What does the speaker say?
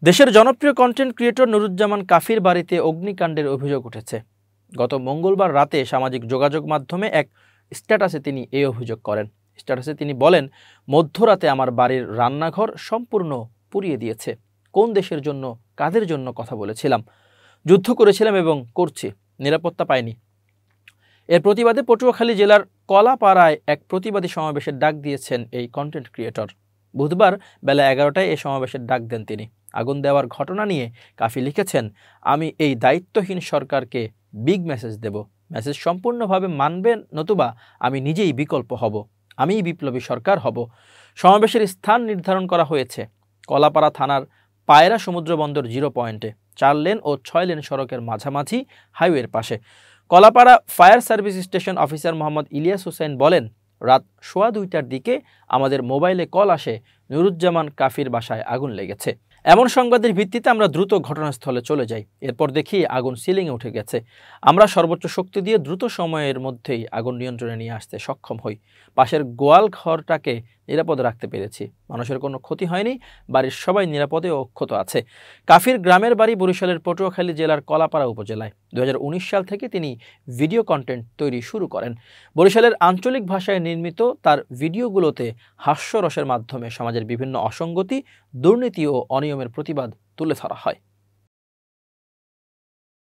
দেশের জনপ্রিয় content creator Nuruzzaman কাফির বাড়িতে অগ্নিকাণ্ডের অভিযোগ উঠেছে। গত মঙ্গলবার রাতে সামাজিক যোগাযোগ মাধ্যমে এক স্ট্যাটাসে তিনি এই অভিযোগ করেন। স্ট্যাটাসে তিনি বলেন, মধ্যরাতে আমার বাড়ির রান্নাঘর সম্পূর্ণ পুড়িয়ে দিয়েছে। কোন দেশের জন্য, কাদের জন্য কথা বলেছিলাম, যুদ্ধ করেছিলাম এবং করছি, নিরাপত্তা পাইনি। এর প্রতিবাদে পটুয়াখালী জেলার কলাপাড়ায় এক প্রতিবাদী সমাবেশের ডাক দিয়েছেন এই কন্টেন্ট ক্রিয়েটর। বুধবার বেলা 11টায় এই সমাবেশের ডাক দেন তিনি। আগুন দেওয়ার ঘটনা নিয়ে কাফি লিখেছেন, আমি এই দায়িত্বহীন সরকারকে বিগ মেসেজ দেব। মেসেজ সম্পূর্ণভাবে মানবেন, নতুবা আমি নিজেই বিকল্প হব, আমিই বিপ্লবী সরকার হব। সমাবেশের স্থান নির্ধারণ করা হয়েছে কলাপাড়া থানার পায়রা সমুদ্র বন্দর 0 পয়েন্টে, 4 লেন ও 6 লেন সড়কের মাঝামাঝি হাইওয়ের পাশে। Kalapara fire service station officer Mohammad Ilias Hossain বলেন, রাত 2:15টার দিকে আমাদের মোবাইলে কল আসে নুরুজ্জামান কাফির বাসায় আগুন লেগেছে। এমন সংবাদের ভিত্তিতে আমরা দ্রুত ঘটনাস্থলে চলে যাই। এরপর দেখি আগুন সিলিংয়ে উঠে গেছে। আমরা সর্বোচ্চ শক্তি দিয়ে দ্রুত সময়ের মধ্যেই আগুন নিয়ন্ত্রণে নিয়ে আসতে সক্ষম হই। পাশের গোয়াল ঘরটাকে নিরাপদে রাখতে পেরেছি। মানুষের কোনো ক্ষতি হয়নি, বাড়ির সবাই নিরাপদে ও অক্ষত আছে। কাফির গ্রামের বাড়ি বরিশালের পটুয়াখালী জেলার কলাপাড়া উপজেলায়। 2019 সাল থেকে তিনি ভিডিও কন্টেন্ট তৈরি শুরু করেন। বরিশালের আঞ্চলিক ভাষায় নির্মিত তার ভিডিওগুলোতে হাস্যরসের মাধ্যমে সমাজের বিভিন্ন অসঙ্গতি, দুর্নীতি ও অনিয়মের প্রতিবাদ তুলে ধরা হয়।